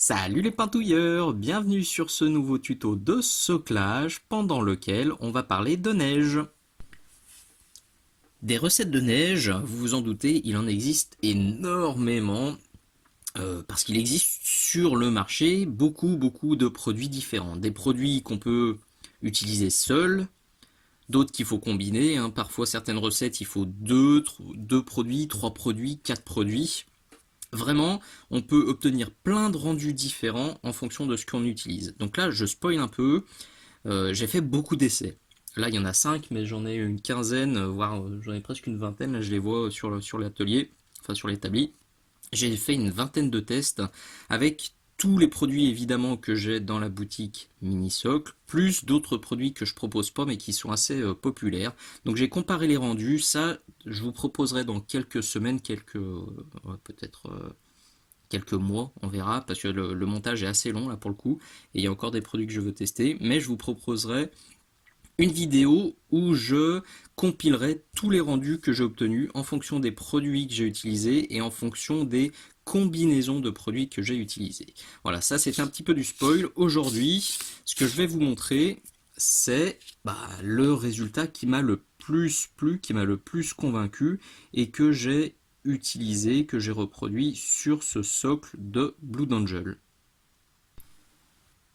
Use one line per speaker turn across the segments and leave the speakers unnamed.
Salut les pintouilleurs, bienvenue sur ce nouveau tuto de soclage pendant lequel on va parler de neige. Des recettes de neige, vous vous en doutez, il en existe énormément parce qu'il existe sur le marché beaucoup de produits différents. Des produits qu'on peut utiliser seuls, d'autres qu'il faut combiner, hein. Parfois certaines recettes il faut deux produits, trois produits, quatre produits. Vraiment, on peut obtenir plein de rendus différents en fonction de ce qu'on utilise. Donc là, je spoil un peu, j'ai fait beaucoup d'essais. Là, il y en a 5, mais j'en ai une quinzaine, voire j'en ai presque une vingtaine. Là, je les vois sur l'atelier, enfin sur l'établi. J'ai fait une vingtaine de tests avec tous les produits évidemment que j'ai dans la boutique Minisocle, plus d'autres produits que je propose pas mais qui sont assez populaires. Donc j'ai comparé les rendus, ça je vous proposerai dans quelques semaines, peut-être quelques mois, on verra, parce que le montage est assez long là pour le coup, et il y a encore des produits que je veux tester, mais je vous proposerai une vidéo où je compilerai tous les rendus que j'ai obtenus en fonction des produits que j'ai utilisés et en fonction des combinaisons de produits que j'ai utilisés. Voilà, ça c'est un petit peu du spoil. Aujourd'hui, ce que je vais vous montrer, c'est le résultat qui m'a le plus plu, qui m'a le plus convaincu et que j'ai utilisé, que j'ai reproduit sur ce socle de Blue Angel.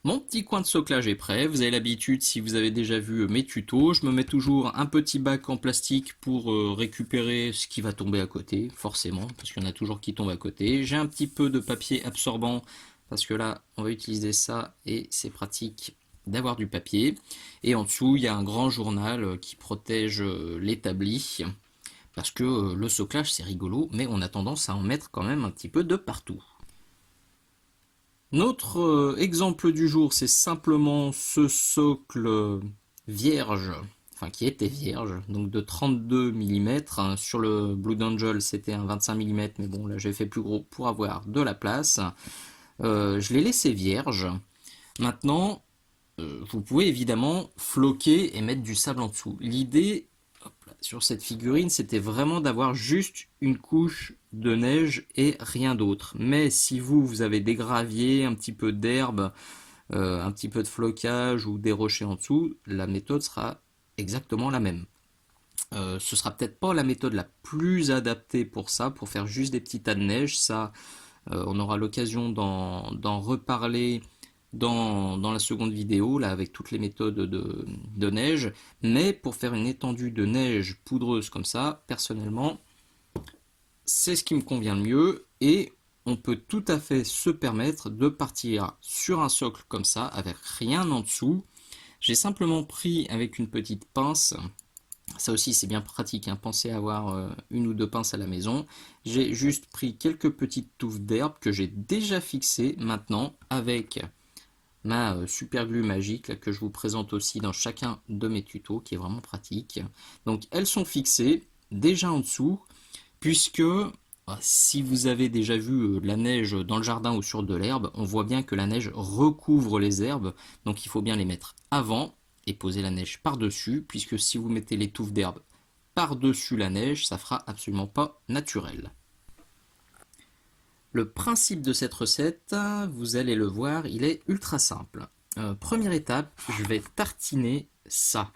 Mon petit coin de soclage est prêt, vous avez l'habitude si vous avez déjà vu mes tutos, je me mets toujours un petit bac en plastique pour récupérer ce qui va tomber à côté, forcément, parce qu'il y en a toujours qui tombent à côté. J'ai un petit peu de papier absorbant, parce que là on va utiliser ça et c'est pratique d'avoir du papier. Et en dessous il y a un grand journal qui protège l'établi, parce que le soclage c'est rigolo, mais on a tendance à en mettre quand même un petit peu de partout. Notre exemple du jour, c'est simplement ce socle vierge, enfin qui était vierge, donc de 32 mm. Sur le Blue Angel, c'était un 25 mm, mais bon, là j'ai fait plus gros pour avoir de la place. Je l'ai laissé vierge. Maintenant, vous pouvez évidemment floquer et mettre du sable en dessous. L'idée sur cette figurine, c'était vraiment d'avoir juste une couche de neige et rien d'autre. Mais si vous avez des graviers, un petit peu d'herbe, un petit peu de flocage ou des rochers en dessous, la méthode sera exactement la même. Ce sera peut-être pas la méthode la plus adaptée pour ça, pour faire juste des petits tas de neige. Ça, on aura l'occasion d'en reparler dans la seconde vidéo, là, avec toutes les méthodes de neige. Mais pour faire une étendue de neige poudreuse comme ça, personnellement, c'est ce qui me convient le mieux. Et on peut tout à fait se permettre de partir sur un socle comme ça, avec rien en dessous. J'ai simplement pris avec une petite pince. Ça aussi c'est bien pratique, hein. Pensez à avoir une ou deux pinces à la maison. J'ai juste pris quelques petites touffes d'herbe que j'ai déjà fixées maintenant avec ma super glue magique là, que je vous présente aussi dans chacun de mes tutos, qui est vraiment pratique. Donc elles sont fixées déjà en dessous, puisque si vous avez déjà vu la neige dans le jardin ou sur de l'herbe, on voit bien que la neige recouvre les herbes, donc il faut bien les mettre avant et poser la neige par-dessus, puisque si vous mettez les touffes d'herbe par-dessus la neige, ça fera absolument pas naturel. Le principe de cette recette, vous allez le voir, il est ultra simple. Première étape, je vais tartiner ça.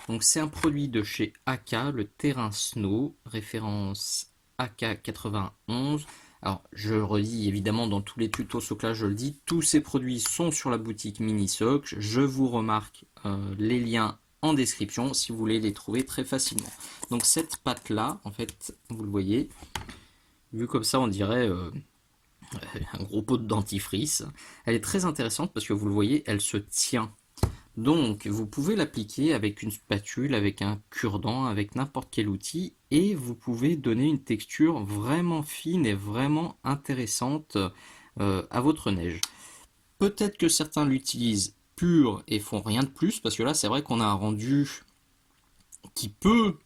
Donc c'est un produit de chez AK, le Terrain Snow, référence AK91. Alors je le redis évidemment dans tous les tutos soclage, je le dis, tous ces produits sont sur la boutique Minisocle. Je vous remarque les liens en description si vous voulez les trouver très facilement. Donc cette pâte là, en fait, vous le voyez, vu comme ça on dirait un gros pot de dentifrice. Elle est très intéressante parce que vous le voyez, elle se tient. Donc vous pouvez l'appliquer avec une spatule, avec un cure-dent, avec n'importe quel outil, et vous pouvez donner une texture vraiment fine et vraiment intéressante à votre neige. Peut-être que certains l'utilisent pur et font rien de plus, parce que là c'est vrai qu'on a un rendu qui peut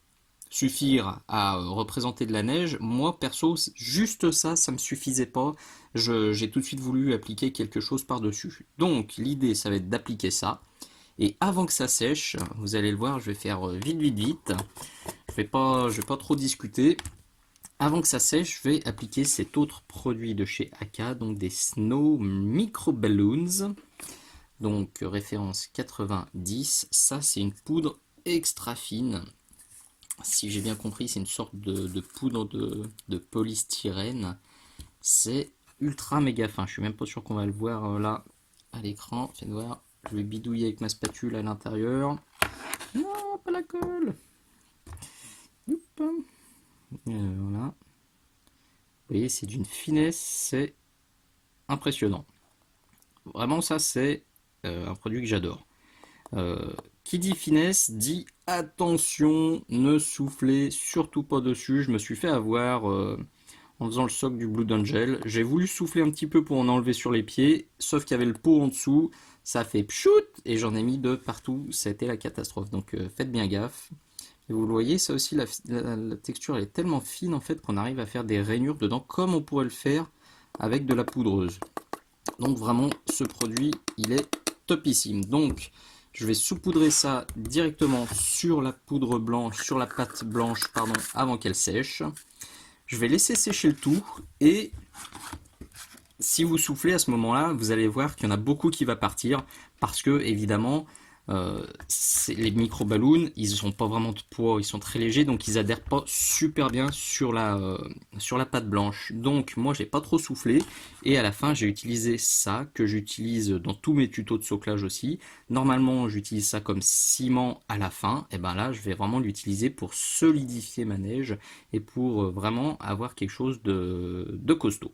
suffire à représenter de la neige. Moi perso, juste ça, ça me suffisait pas. J'ai tout de suite voulu appliquer quelque chose par-dessus. Donc l'idée, ça va être d'appliquer ça. Et avant que ça sèche, vous allez le voir, je vais faire vite. Je vais pas trop discuter. Avant que ça sèche, je vais appliquer cet autre produit de chez Aka, donc des Snow Micro Balloons. Donc référence 90, ça c'est une poudre extra fine. Si j'ai bien compris, c'est une sorte de poudre de polystyrène. C'est ultra méga fin. Je suis même pas sûr qu'on va le voir là à l'écran. Faites voir. Je vais bidouiller avec ma spatule à l'intérieur. Non, pas la colle. Voilà. Vous voyez, c'est d'une finesse, c'est impressionnant. Vraiment, ça, c'est un produit que j'adore. Qui dit finesse dit attention, ne soufflez surtout pas dessus. Je me suis fait avoir en faisant le soc du Blue Angel. J'ai voulu souffler un petit peu pour en enlever sur les pieds, sauf qu'il y avait le pot en dessous. Ça fait pchout et j'en ai mis de partout. C'était la catastrophe. Donc faites bien gaffe. Et vous le voyez, ça aussi, la texture elle est tellement fine en fait qu'on arrive à faire des rainures dedans comme on pourrait le faire avec de la poudreuse. Donc vraiment, ce produit, il est topissime. Donc, je vais saupoudrer ça directement sur la poudre blanche, sur la pâte blanche, pardon, avant qu'elle sèche. Je vais laisser sécher le tout et si vous soufflez à ce moment-là, vous allez voir qu'il y en a beaucoup qui va partir parce que évidemment les micro-ballons, ils n'ont pas vraiment de poids, ils sont très légers, donc ils adhèrent pas super bien sur la pâte blanche. Donc moi j'ai pas trop soufflé, et à la fin j'ai utilisé ça, que j'utilise dans tous mes tutos de soclage aussi. Normalement j'utilise ça comme ciment à la fin, et ben là je vais vraiment l'utiliser pour solidifier ma neige, et pour vraiment avoir quelque chose de costaud.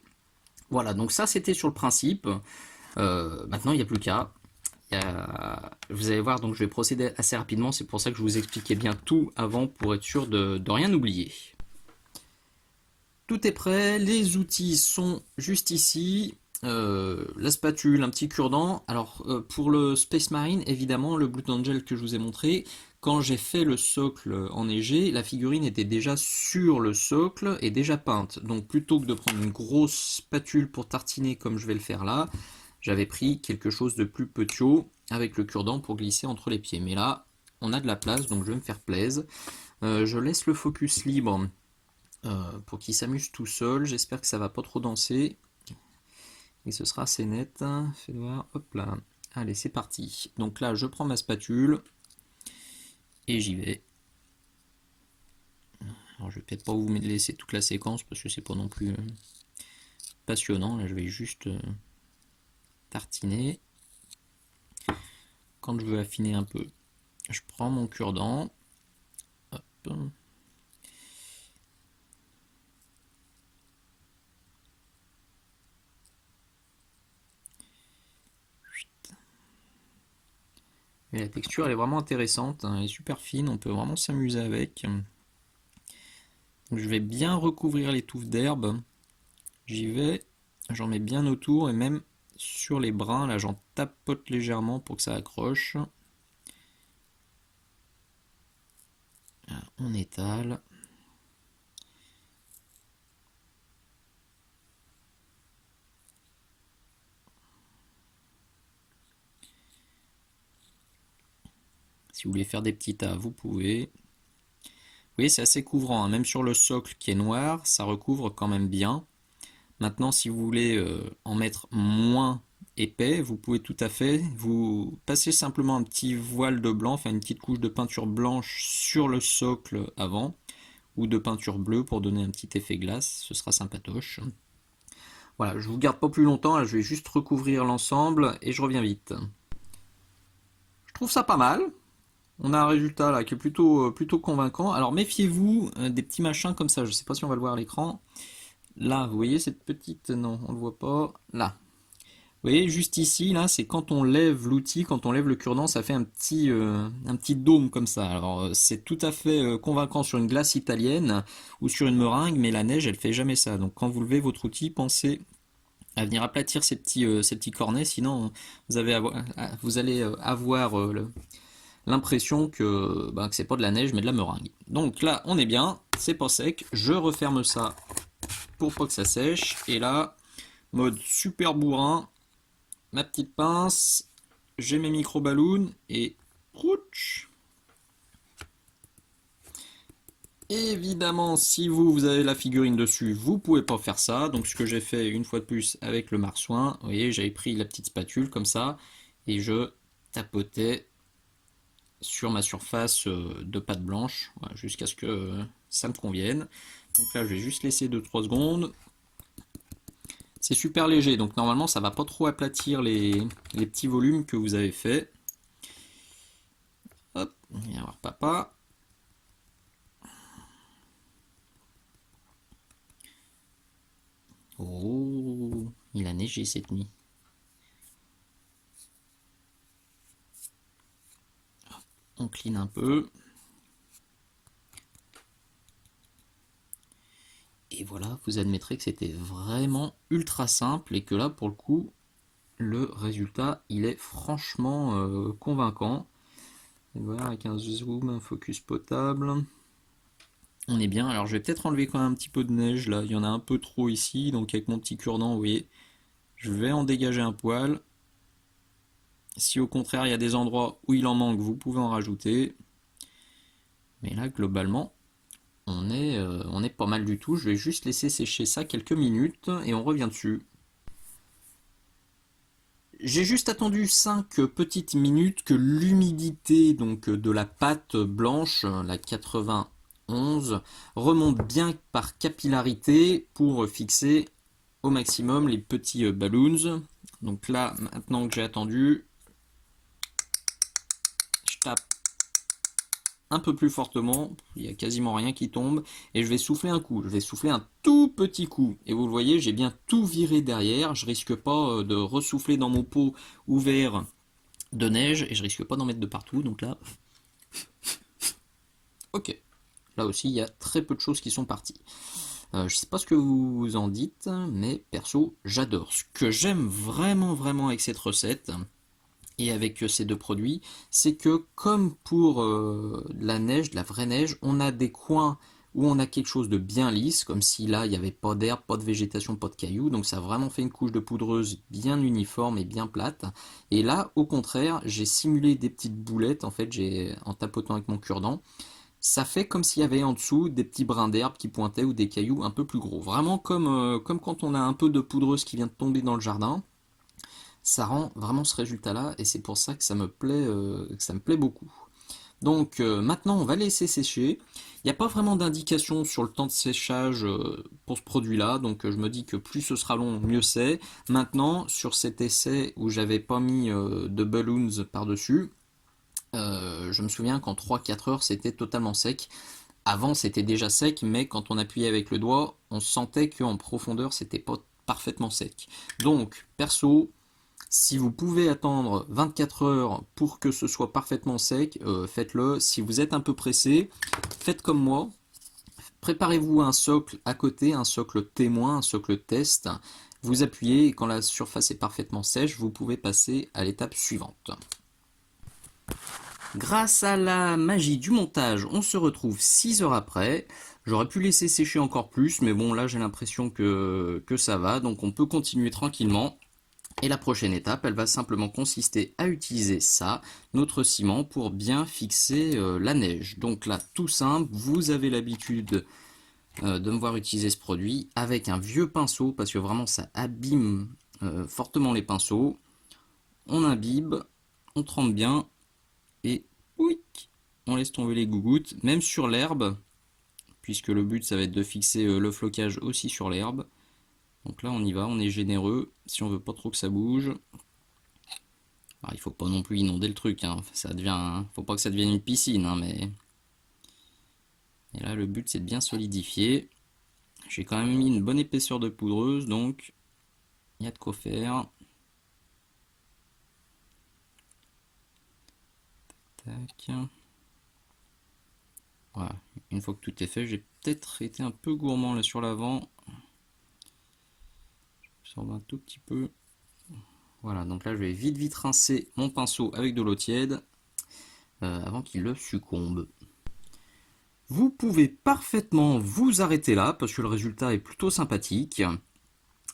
Voilà, donc ça c'était sur le principe. Maintenant il n'y a plus qu'à. Vous allez voir, donc je vais procéder assez rapidement, c'est pour ça que je vous expliquais bien tout avant pour être sûr de rien oublier. Tout est prêt, les outils sont juste ici, la spatule, un petit cure-dent. Alors pour le Space Marine, évidemment, le Blue Angel que je vous ai montré, quand j'ai fait le socle enneigé, la figurine était déjà sur le socle et déjà peinte. Donc plutôt que de prendre une grosse spatule pour tartiner comme je vais le faire là, j'avais pris quelque chose de plus petit avec le cure-dent pour glisser entre les pieds. Mais là, on a de la place, donc je vais me faire plaisir. Je laisse le focus libre pour qu'il s'amuse tout seul. J'espère que ça va pas trop danser. Et ce sera assez net. Faites voir. Hop là. Allez, c'est parti. Donc là, je prends ma spatule. Et j'y vais. Alors, je vais peut-être pas vous laisser toute la séquence parce que c'est pas non plus passionnant. Là, je vais juste tartiner. Quand je veux affiner un peu, je prends mon cure-dent. Hop. Et la texture elle est vraiment intéressante, hein, elle est super fine, on peut vraiment s'amuser avec. Donc, je vais bien recouvrir les touffes d'herbe. J'y vais, j'en mets bien autour et même sur les brins, là j'en tapote légèrement pour que ça accroche. Là, on étale. Si vous voulez faire des petits tas, vous pouvez. Vous voyez, c'est assez couvrant, hein. Même sur le socle qui est noir, ça recouvre quand même bien. Maintenant, si vous voulez en mettre moins épais, vous pouvez tout à fait vous passer simplement un petit voile de blanc, enfin une petite couche de peinture blanche sur le socle avant, ou de peinture bleue pour donner un petit effet glace, ce sera sympatoche. Voilà, je vous garde pas plus longtemps, là, je vais juste recouvrir l'ensemble et je reviens vite. Je trouve ça pas mal. On a un résultat là qui est plutôt convaincant. Alors méfiez-vous des petits machins comme ça, je sais pas si on va le voir à l'écran. Là, vous voyez cette petite... Non, on ne le voit pas. Là. Vous voyez, juste ici, là, c'est quand on lève l'outil, quand on lève le cure-dent, ça fait un petit dôme comme ça. Alors, c'est tout à fait convaincant sur une glace italienne ou sur une meringue, mais la neige, elle fait jamais ça. Donc, quand vous levez votre outil, pensez à venir aplatir ces petits cornets, sinon vous allez avoir l'impression que c'est pas de la neige, mais de la meringue. Donc là, on est bien, c'est pas sec. Je referme ça pour pas que ça sèche. Et là, mode super bourrin, ma petite pince, j'ai mes micro-ballons et ouch, Évidemment, si vous avez la figurine dessus, vous pouvez pas faire ça. Donc ce que j'ai fait une fois de plus avec le marsouin, vous voyez, j'avais pris la petite spatule comme ça et je tapotais sur ma surface de pâte blanche voilà, jusqu'à ce que ça me convienne. Donc là, je vais juste laisser 2-3 secondes. C'est super léger, donc normalement ça va pas trop aplatir les petits volumes que vous avez fait. Hop, viens voir papa. Oh, il a neigé cette nuit. On clean un peu. Et voilà, vous admettrez que c'était vraiment ultra simple et que là, pour le coup, le résultat, il est franchement convaincant. Et voilà, avec un zoom, un focus potable. On est bien. Alors, je vais peut-être enlever quand même un petit peu de neige là. Il y en a un peu trop ici. Donc, avec mon petit cure-dent, vous voyez, je vais en dégager un poil. Si au contraire, il y a des endroits où il en manque, vous pouvez en rajouter. Mais là, globalement, on est pas mal du tout. Je vais juste laisser sécher ça quelques minutes et on revient dessus. J'ai juste attendu 5 petites minutes que l'humidité donc de la pâte blanche, la 91, remonte bien par capillarité pour fixer au maximum les petits balloons. Donc là, maintenant que j'ai attendu, je tape un peu plus fortement, il n'y a quasiment rien qui tombe, et je vais souffler un coup, je vais souffler un tout petit coup, et vous le voyez, j'ai bien tout viré derrière, je risque pas de ressouffler dans mon pot ouvert de neige, et je risque pas d'en mettre de partout, donc là, ok, là aussi il y a très peu de choses qui sont parties. Je sais pas ce que vous en dites, mais perso, j'adore. Ce que j'aime vraiment vraiment avec cette recette, et avec ces deux produits, c'est que comme pour la neige, de la vraie neige, on a des coins où on a quelque chose de bien lisse, comme si là il n'y avait pas d'herbe, pas de végétation, pas de cailloux, donc ça a vraiment fait une couche de poudreuse bien uniforme et bien plate. Et là, au contraire, j'ai simulé des petites boulettes, en fait, en tapotant avec mon cure-dent, ça fait comme s'il y avait en dessous des petits brins d'herbe qui pointaient ou des cailloux un peu plus gros. Vraiment comme quand on a un peu de poudreuse qui vient de tomber dans le jardin, ça rend vraiment ce résultat-là et c'est pour ça que ça me plaît beaucoup. Donc maintenant on va laisser sécher. Il n'y a pas vraiment d'indication sur le temps de séchage pour ce produit-là, donc je me dis que plus ce sera long, mieux c'est. Maintenant sur cet essai où j'avais pas mis de balloons par-dessus, je me souviens qu'en 3-4 heures c'était totalement sec. Avant c'était déjà sec, mais quand on appuyait avec le doigt, on sentait qu'en profondeur c'était pas parfaitement sec. Donc perso, si vous pouvez attendre 24 heures pour que ce soit parfaitement sec, faites-le. Si vous êtes un peu pressé, faites comme moi. Préparez-vous un socle à côté, un socle témoin, un socle test. Vous appuyez et quand la surface est parfaitement sèche, vous pouvez passer à l'étape suivante. Grâce à la magie du montage, on se retrouve 6 heures après. J'aurais pu laisser sécher encore plus, mais bon là j'ai l'impression que ça va, donc on peut continuer tranquillement. Et la prochaine étape, elle va simplement consister à utiliser ça, notre ciment, pour bien fixer la neige. Donc là, tout simple, vous avez l'habitude de me voir utiliser ce produit avec un vieux pinceau, parce que vraiment ça abîme fortement les pinceaux. On imbibe, on trempe bien, et oui, on laisse tomber les gougouttes, même sur l'herbe, puisque le but ça va être de fixer le flocage aussi sur l'herbe. Donc là on y va, on est généreux, si on veut pas trop que ça bouge. Alors, il faut pas non plus inonder le truc, hein. Faut pas que ça devienne une piscine, hein, mais... Et là le but c'est de bien solidifier. J'ai quand même mis une bonne épaisseur de poudreuse, donc il y a de quoi faire. Tac. Voilà, une fois que tout est fait, j'ai peut-être été un peu gourmand là sur l'avant. J'absorbe un tout petit peu. Voilà, donc là je vais vite vite rincer mon pinceau avec de l'eau tiède avant qu'il ne succombe. Vous pouvez parfaitement vous arrêter là parce que le résultat est plutôt sympathique.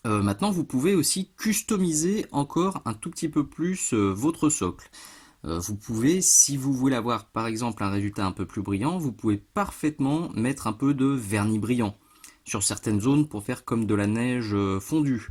Maintenant vous pouvez aussi customiser encore un tout petit peu plus votre socle. Vous pouvez, si vous voulez avoir par exemple un résultat un peu plus brillant, vous pouvez parfaitement mettre un peu de vernis brillant sur certaines zones pour faire comme de la neige fondue.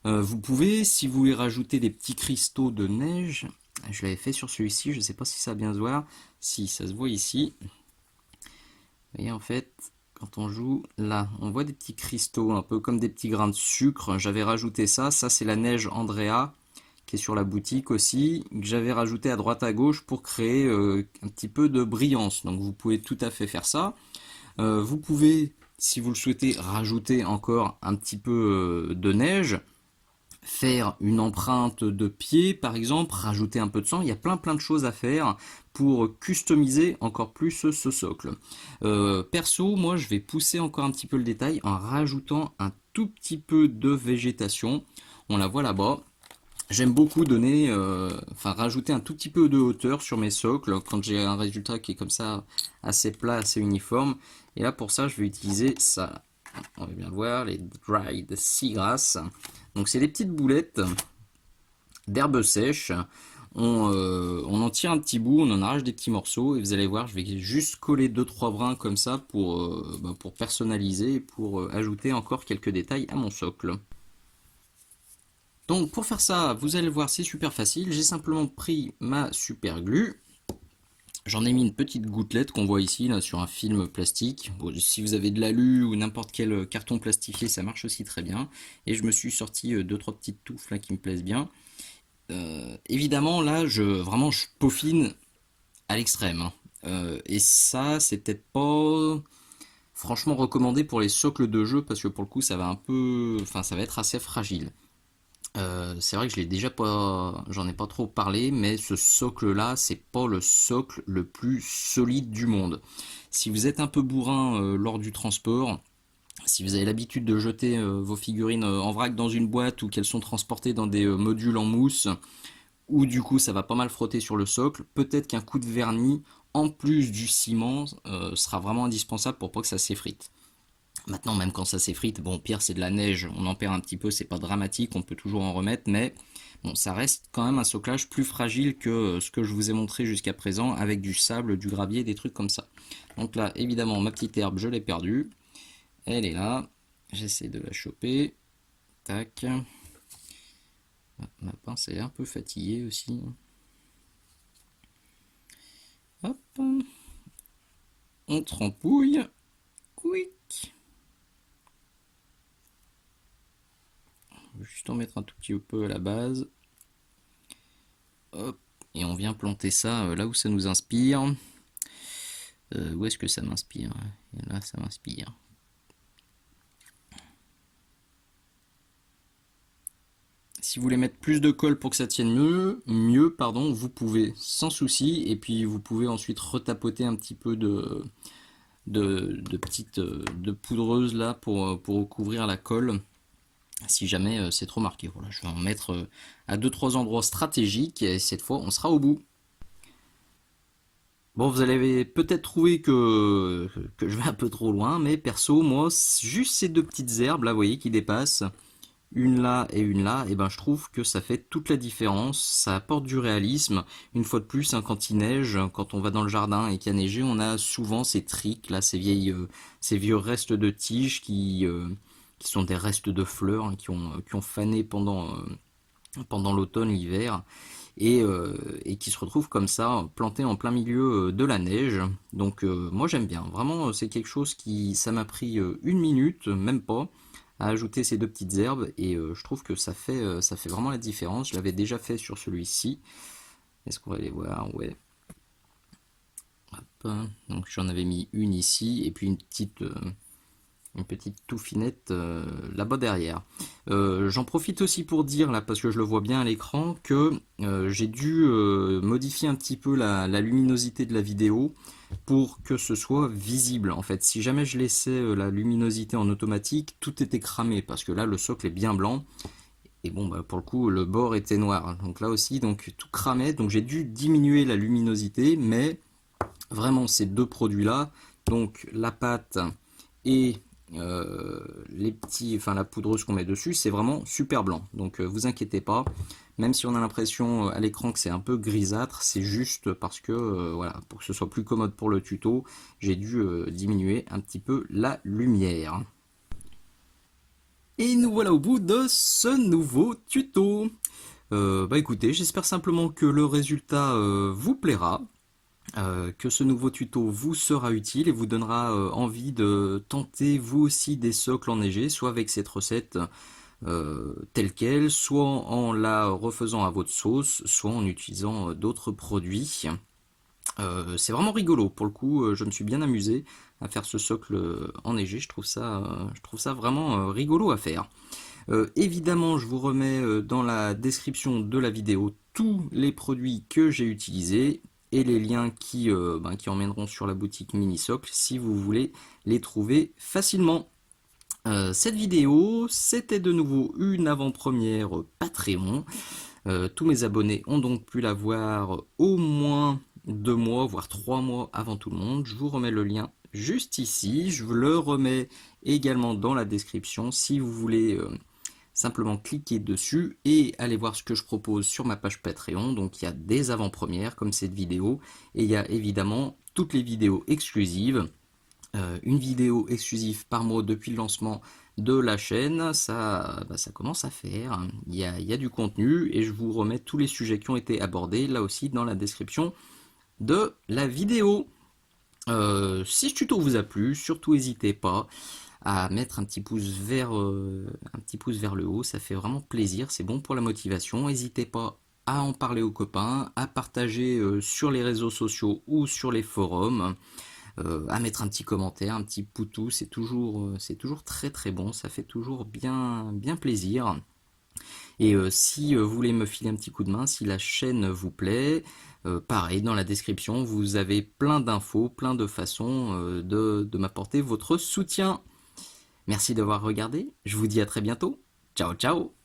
Vous pouvez, si vous voulez rajouter des petits cristaux de neige, je l'avais fait sur celui-ci, je ne sais pas si ça va bien se voir, si ça se voit ici. Vous voyez en fait, quand on joue, là, on voit des petits cristaux, un peu comme des petits grains de sucre. J'avais rajouté ça, c'est la neige Andrea, qui est sur la boutique aussi, que j'avais rajouté à droite à gauche pour créer un petit peu de brillance. Donc vous pouvez tout à fait faire ça. Vous pouvez, si vous le souhaitez, rajouter encore un petit peu de neige, faire une empreinte de pied par exemple, rajouter un peu de sang, il y a plein de choses à faire pour customiser encore plus ce socle. Perso, moi je vais pousser encore un petit peu le détail en rajoutant un tout petit peu de végétation. On la voit là-bas. J'aime beaucoup donner, rajouter un tout petit peu de hauteur sur mes socles quand j'ai un résultat qui est comme ça assez plat, assez uniforme. Et là pour ça, je vais utiliser ça. On va bien le voir, les dried seagrass. Donc c'est des petites boulettes d'herbes sèches. On en tire un petit bout, on en arrache des petits morceaux et vous allez voir, je vais juste coller 2-3 brins comme ça pour personnaliser et pour ajouter encore quelques détails à mon socle. Donc pour faire ça, vous allez voir, c'est super facile. J'ai simplement pris ma super glue. J'en ai mis une petite gouttelette qu'on voit ici là, sur un film plastique. Bon, si vous avez de l'alu ou n'importe quel carton plastifié, ça marche aussi très bien. Et je me suis sorti 2-3 petites touffes là qui me plaisent bien. Évidemment là, vraiment je peaufine à l'extrême, hein. Et ça, c'est peut-être pas franchement recommandé pour les socles de jeu parce que pour le coup, ça va ça va être assez fragile. C'est vrai que j'en ai pas trop parlé, mais ce socle-là, c'est pas le socle le plus solide du monde. Si vous êtes un peu bourrin lors du transport, si vous avez l'habitude de jeter vos figurines en vrac dans une boîte ou qu'elles sont transportées dans des modules en mousse, ou du coup ça va pas mal frotter sur le socle, peut-être qu'un coup de vernis en plus du ciment sera vraiment indispensable pour pas que ça s'effrite. Maintenant, même quand ça s'effrite, bon, pire c'est de la neige, on en perd un petit peu, c'est pas dramatique, on peut toujours en remettre, mais bon, ça reste quand même un soclage plus fragile que ce que je vous ai montré jusqu'à présent, avec du sable, du gravier, des trucs comme ça. Donc là, évidemment, ma petite herbe, je l'ai perdue. Elle est là, j'essaie de la choper. Tac. Ma pince est un peu fatiguée aussi. Hop. On trempouille. Quick. Je vais juste en mettre un tout petit peu à la base. Hop. Et on vient planter ça là où ça nous inspire. Où est-ce que ça m'inspire? Et là, ça m'inspire. Si vous voulez mettre plus de colle pour que ça tienne mieux, pardon, vous pouvez sans souci. Et puis vous pouvez ensuite retapoter un petit peu de poudreuse là pour recouvrir la colle si jamais c'est trop marqué. Voilà, je vais en mettre à 2-3 endroits stratégiques et cette fois on sera au bout. Bon, vous allez peut-être trouver que je vais un peu trop loin, mais perso, moi, juste ces deux petites herbes là, vous voyez, qui dépassent, une là et une là, et ben je trouve que ça fait toute la différence, ça apporte du réalisme. Une fois de plus, hein, quand il neige, quand on va dans le jardin et qu'il y a neigé, on a souvent ces triques là, ces vieux restes de tiges qui sont des restes de fleurs hein, qui ont fané pendant l'automne, l'hiver, et qui se retrouvent comme ça, plantés en plein milieu de la neige. Donc moi j'aime bien, vraiment c'est quelque chose ça m'a pris une minute, même pas, à ajouter ces deux petites herbes, et je trouve que ça fait vraiment la différence. Je l'avais déjà fait sur celui-ci. Est-ce qu'on va les voir? Ouais. Hop. Donc j'en avais mis une ici, et puis une petite touffinette là-bas derrière. J'en profite aussi pour dire, là, parce que je le vois bien à l'écran, que j'ai dû modifier un petit peu la luminosité de la vidéo pour que ce soit visible. En fait, si jamais je laissais la luminosité en automatique, tout était cramé, parce que là, le socle est bien blanc. Et bon, bah, pour le coup, le bord était noir. Donc là aussi, donc, tout cramait. Donc j'ai dû diminuer la luminosité, mais vraiment, ces deux produits-là, donc la pâte et enfin la poudreuse qu'on met dessus, c'est vraiment super blanc. Donc vous inquiétez pas, même si on a l'impression à l'écran que c'est un peu grisâtre, c'est juste parce que voilà, pour que ce soit plus commode pour le tuto, j'ai dû diminuer un petit peu la lumière. Et nous voilà au bout de ce nouveau tuto. Bah écoutez, j'espère simplement que le résultat vous plaira. Que ce nouveau tuto vous sera utile et vous donnera envie de tenter vous aussi des socles enneigés, soit avec cette recette telle quelle, soit en la refaisant à votre sauce, soit en utilisant d'autres produits. C'est vraiment rigolo, pour le coup, je me suis bien amusé à faire ce socle enneigé, je trouve ça vraiment rigolo à faire. Évidemment, je vous remets dans la description de la vidéo tous les produits que j'ai utilisés et les liens qui emmèneront sur la boutique Minisocle si vous voulez les trouver facilement. Cette vidéo, c'était de nouveau une avant-première Patreon. Tous mes abonnés ont donc pu la voir au moins 2 mois, voire 3 mois avant tout le monde. Je vous remets le lien juste ici. Je vous le remets également dans la description si vous voulez simplement cliquer dessus et aller voir ce que je propose sur ma page Patreon. Donc il y a des avant-premières comme cette vidéo et il y a évidemment toutes les vidéos exclusives. Une vidéo exclusive par mois depuis le lancement de la chaîne, ça commence à faire. Il y a du contenu et je vous remets tous les sujets qui ont été abordés là aussi dans la description de la vidéo. Si ce tuto vous a plu, surtout n'hésitez pas à mettre un petit pouce vers le haut, ça fait vraiment plaisir, c'est bon pour la motivation. N'hésitez pas à en parler aux copains, à partager sur les réseaux sociaux ou sur les forums, à mettre un petit commentaire, un petit poutou, c'est toujours très très bon, ça fait toujours bien, bien plaisir. Et si vous voulez me filer un petit coup de main, si la chaîne vous plaît, pareil, dans la description, vous avez plein d'infos, plein de façons de m'apporter votre soutien. Merci d'avoir regardé, je vous dis à très bientôt. Ciao ciao.